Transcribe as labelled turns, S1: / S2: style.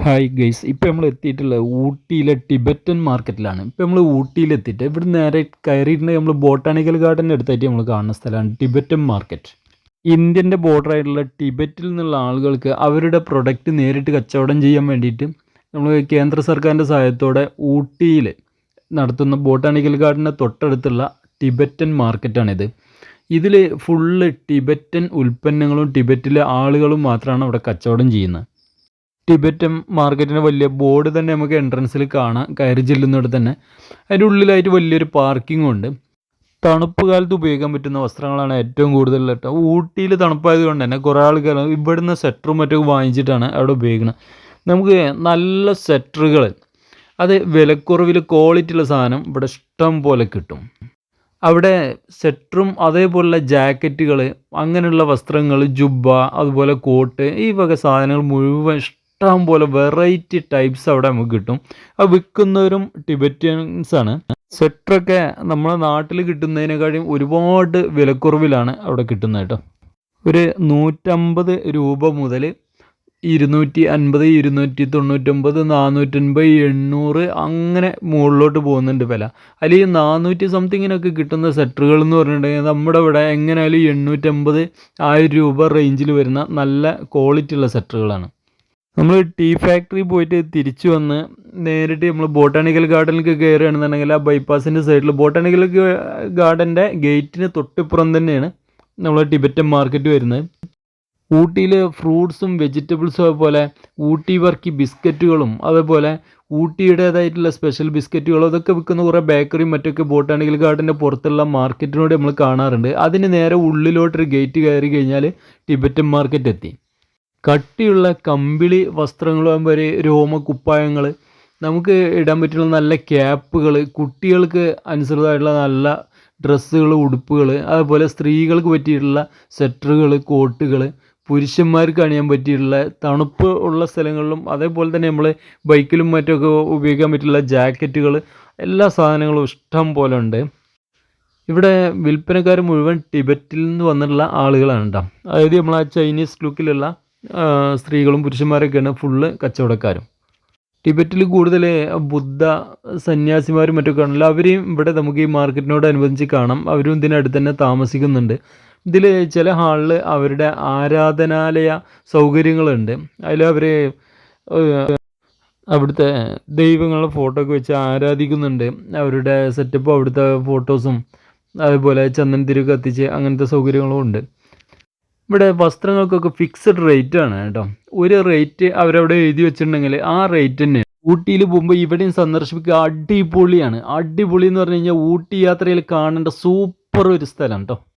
S1: Hi guys, ഇപ്പോൾ നമ്മൾ എത്തിയിട്ടുള്ളത് ഊട്ടിയിലെ ടിബറ്റൻ മാർക്കറ്റിലാണ്. ഇപ്പോൾ നമ്മൾ ഊട്ടിയിലെത്തിയിട്ട് ഇവിടെ നേരെ കയറിയിട്ടുണ്ടെങ്കിൽ നമ്മൾ ബോട്ടാണിക്കൽ ഗാർഡൻ്റെ അടുത്തായിട്ട് നമ്മൾ കാണുന്ന സ്ഥലമാണ് ടിബറ്റൻ മാർക്കറ്റ്. ഇന്ത്യൻ്റെ ബോർഡറായിട്ടുള്ള ടിബറ്റിൽ നിന്നുള്ള ആളുകൾക്ക് അവരുടെ പ്രൊഡക്റ്റ് നേരിട്ട് കച്ചവടം ചെയ്യാൻ വേണ്ടിയിട്ട് നമ്മൾ കേന്ദ്ര സർക്കാരിൻ്റെ സഹായത്തോടെ ഊട്ടിയിൽ നടത്തുന്ന ബോട്ടാണിക്കൽ ഗാർഡൻ്റെ തൊട്ടടുത്തുള്ള ടിബറ്റൻ മാർക്കറ്റാണിത്. ഇതിൽ ഫുള്ള് ടിബറ്റൻ ഉൽപ്പന്നങ്ങളും ടിബറ്റിലെ ആളുകളും മാത്രമാണ് അവിടെ കച്ചവടം ചെയ്യുന്നത്. ടിബറ്റൻ മാർക്കറ്റിൻ്റെ വലിയ ബോർഡ് തന്നെ നമുക്ക് എൻട്രൻസിൽ കാണാം. കയറി ചെല്ലുന്നിടത്ത് തന്നെ അതിൻ്റെ ഉള്ളിലായിട്ട് വലിയൊരു പാർക്കിംഗ് ഉണ്ട്. തണുപ്പ് കാലത്ത് ഉപയോഗിക്കാൻ പറ്റുന്ന വസ്ത്രങ്ങളാണ് ഏറ്റവും കൂടുതൽ കേട്ടോ. ഊട്ടിയിൽ തണുപ്പായത് കൊണ്ട് തന്നെ കുറേ ആൾക്കാർ ഇവിടുന്ന് സ്വെറ്ററും മറ്റൊക്കെ വാങ്ങിച്ചിട്ടാണ് അവിടെ ഉപയോഗിക്കുന്നത്. നമുക്ക് നല്ല സ്വെറ്ററുകൾ, അത് വിലക്കുറവിൽ ക്വാളിറ്റിയുള്ള സാധനം ഇവിടെ ഇഷ്ടം പോലെ കിട്ടും. അവിടെ സ്വെറ്ററും അതേപോലുള്ള ജാക്കറ്റുകൾ, അങ്ങനെയുള്ള വസ്ത്രങ്ങൾ, ജുബ്ബ, അതുപോലെ കോട്ട്, ഈ വക സാധനങ്ങൾ മുഴുവൻ ഇഷ്ടം പോലെ വെറൈറ്റി ടൈപ്സ് അവിടെ നമുക്ക് കിട്ടും. അത് വിൽക്കുന്നവരും ടിബറ്റിയൻസാണ്. സ്വെറ്ററൊക്കെ നമ്മുടെ നാട്ടിൽ കിട്ടുന്നതിനേക്കാളും ഒരുപാട് വിലക്കുറവിലാണ് അവിടെ കിട്ടുന്നത് കേട്ടോ. ഒരു 150 രൂപ മുതൽ 250, 299, 450, 800 അങ്ങനെ മുകളിലോട്ട് പോകുന്നുണ്ട് വില. അല്ലെങ്കിൽ 400 സംതിങ്ങിനൊക്കെ കിട്ടുന്ന സ്വെറ്ററുകൾ എന്ന് പറഞ്ഞിട്ടുണ്ടെങ്കിൽ നമ്മുടെ ഇവിടെ എങ്ങനെയായാലും 850, 1000 രൂപ റേഞ്ചിൽ വരുന്ന നല്ല ക്വാളിറ്റി ഉള്ള സ്വെറ്ററുകളാണ്. നമ്മൾ ടീ ഫാക്ടറി പോയിട്ട് തിരിച്ചു വന്ന് നേരിട്ട് നമ്മൾ ബോട്ടാണിക്കൽ ഗാർഡനിലേക്ക് കയറുകയാണെന്നുണ്ടെങ്കിൽ ആ ബൈപ്പാസിൻ്റെ സൈഡിൽ ബോട്ടാണിക്കൽ ഗാർഡൻ്റെ ഗേറ്റിന് തൊട്ടിപ്പുറം തന്നെയാണ് നമ്മൾ ടിബറ്റൻ മാർക്കറ്റ് വരുന്നത്. ഊട്ടിയിൽ ഫ്രൂട്ട്സും വെജിറ്റബിൾസും അതുപോലെ ഊട്ടി വർക്കി ബിസ്ക്കറ്റുകളും അതുപോലെ ഊട്ടിയുടേതായിട്ടുള്ള സ്പെഷ്യൽ ബിസ്ക്കറ്റുകളും അതൊക്കെ വിൽക്കുന്ന കുറേ ബേക്കറിയും മറ്റൊക്കെ ബോട്ടാണിക്കൽ ഗാർഡൻ്റെ പുറത്തുള്ള മാർക്കറ്റിനോട് നമ്മൾ കാണാറുണ്ട്. അതിന് നേരെ ഉള്ളിലോട്ടൊരു ഗേറ്റ് കയറി കഴിഞ്ഞാൽ ടിബറ്റൻ മാർക്കറ്റ് എത്തി. കട്ടിയുള്ള കമ്പിളി വസ്ത്രങ്ങളും വരെ രോമക്കുപ്പായങ്ങൾ, നമുക്ക് ഇടാൻ പറ്റുന്ന നല്ല ക്യാപ്പുകൾ, കുട്ടികൾക്ക് അനുസൃതമായിട്ടുള്ള നല്ല ഡ്രസ്സുകൾ, ഉടുപ്പുകൾ, അതുപോലെ സ്ത്രീകൾക്ക് പറ്റിയിട്ടുള്ള സ്വെറ്ററുകൾ, കോട്ടുകൾ, പുരുഷന്മാർക്ക് അണിയാൻ പറ്റിയിട്ടുള്ള തണുപ്പ് ഉള്ള സ്ഥലങ്ങളിലും അതേപോലെ തന്നെ നമ്മൾ ബൈക്കിലും മറ്റൊക്കെ ഉപയോഗിക്കാൻ പറ്റിയുള്ള ജാക്കറ്റുകൾ, എല്ലാ സാധനങ്ങളും ഇഷ്ടം പോലെ ഉണ്ട്. ഇവിടെ വിൽപ്പനക്കാർ മുഴുവൻ ടിബറ്റിൽ നിന്ന് വന്നിട്ടുള്ള ആളുകളാണ് കേട്ടോ. അതായത് നമ്മൾ ആ ചൈനീസ് ലുക്കിലുള്ള സ്ത്രീകളും പുരുഷന്മാരൊക്കെയാണ് ഫുള്ള് കച്ചവടക്കാരും. ടിബറ്റിൽ കൂടുതൽ ബുദ്ധ സന്യാസിമാരും മറ്റൊക്കെ ആണല്ലോ, അവരെയും ഇവിടെ നമുക്ക് ഈ മാർക്കറ്റിനോടനുബന്ധിച്ച് കാണാം. അവരും ഇതിനടുത്ത് തന്നെ താമസിക്കുന്നുണ്ട്. ഇതിൽ ചില ഹാളിൽ അവരുടെ ആരാധനാലയ സൗകര്യങ്ങളുണ്ട്. അതിൽ അവർ അവിടുത്തെ ദൈവങ്ങളുടെ ഫോട്ടോ ഒക്കെ വെച്ച് ആരാധിക്കുന്നുണ്ട്. അവരുടെ സെറ്റപ്പ്, അവിടുത്തെ ഫോട്ടോസും അതുപോലെ ചന്ദനത്തിരി കത്തിച്ച് അങ്ങനത്തെ സൗകര്യങ്ങളും ഉണ്ട്. ഇവിടെ വസ്ത്രങ്ങൾക്കൊക്കെ ഫിക്സഡ് റേറ്റ് ആണ് കേട്ടോ. ഒരു റേറ്റ് അവരവിടെ എഴുതി വെച്ചിട്ടുണ്ടെങ്കിൽ ആ റേറ്റ് തന്നെ. ഊട്ടിയിൽ പോകുമ്പോൾ ഇവിടെയും സന്ദർശിക്കുക, അടിപൊളിയാണ്. അടിപൊളി എന്ന് പറഞ്ഞു കഴിഞ്ഞാൽ ഊട്ടി യാത്രയിൽ കാണേണ്ട സൂപ്പർ ഒരു സ്ഥലം കേട്ടോ.